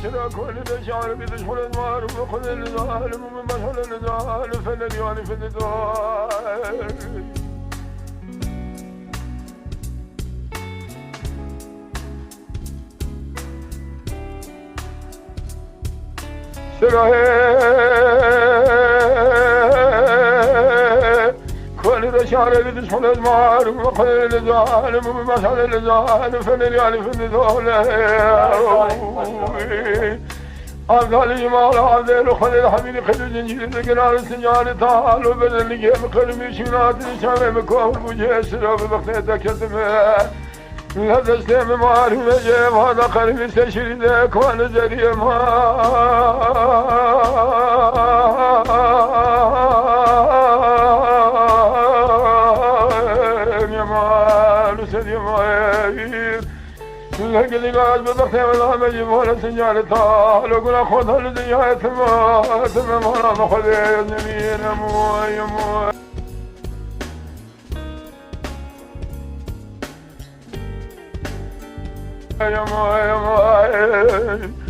چرا کل دشار بیدش خود مار و خود الظالم و من مشهل الظالم فللیانی فلدار سراه كل دشار بیدش خود مار و خود الظالم و من مشهل الظالم فللیانی فلدار أفضل جمال عبدال وخذ الحميد خذ الجنجيل ذكرار السنجار تعال وبدل لقيم قلبي شمنات الشام مكوه بوجه سراب بختيتك كتمه هذا السلام معارف جيب هذا قلبي استشريدك وانا زريع ما يا مال سيدي ماير لكن قاعد بضغط ولا مجيب ولا سنجار طال وقول خذ هالدنيا تمام ولا مخذ يمين موي موي يا موي موي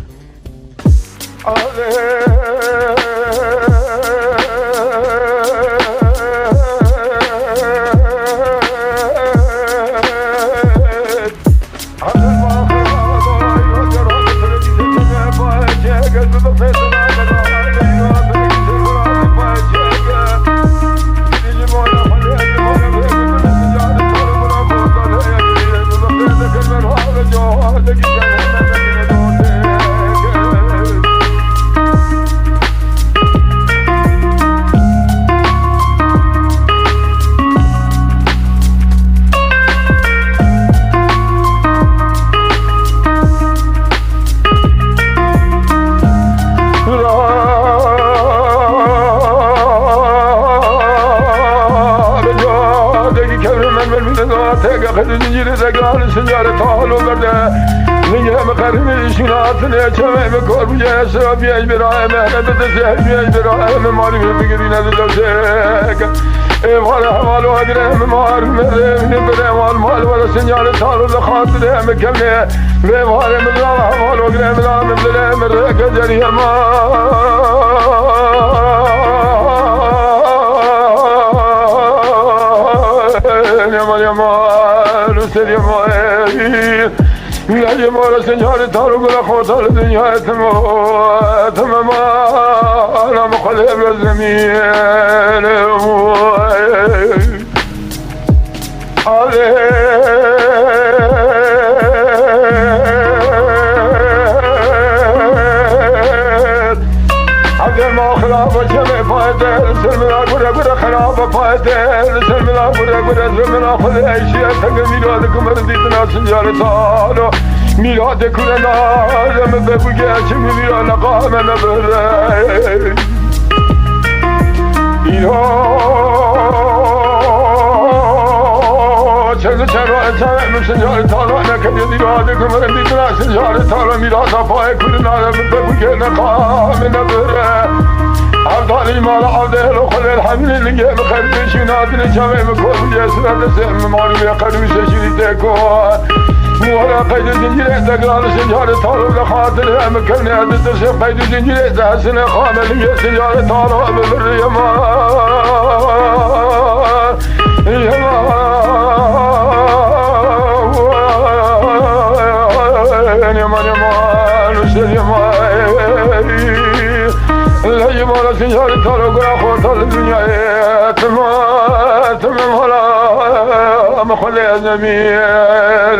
سنجار طالو برده نگه مقرمی شناتنه چمه بکر بجه سرا بیش برای مهنت تسیح بیش برای مماری بگیری ندازه ایوال حوالو اگره ممار مره نبره مال مال ولا سنجار طالو لخاطره مکمنه ویوال مدرام حوالو اگره مدرام مدره مره کجری لا جمال سنجار تارو قل خوطال الدنيا تمام أنا مخلب الزمين عبد ما خلاف وجمع فايدة سلم لا قرى خلاف فايدة سلم لا قرى سلم لا خذ أشياء تقل ميلادكم رديتنا سنجار تارو ميلاد كلنا لم ببقى شم ميلاد قام نبر چند چند سنجار تارو نکرد ميلادكم رديتنا سنجار تارو ميلاد فاي كلنا لم ببقى قام نبر عبدالي مال عبدال وخذ الحمل اللي بقلبي شناتني شامي مكون جسنا تسم مالي بقلبي سشريتكو ولا قيد زنجير تقرار سنجار طارو لخاطر مكلني هذا تسم قيد زنجير تحسن خامل لي سنجار طارو ببر يمان سنجار طارو قرا خوطال الدنيا تمام هلا مخلي زمين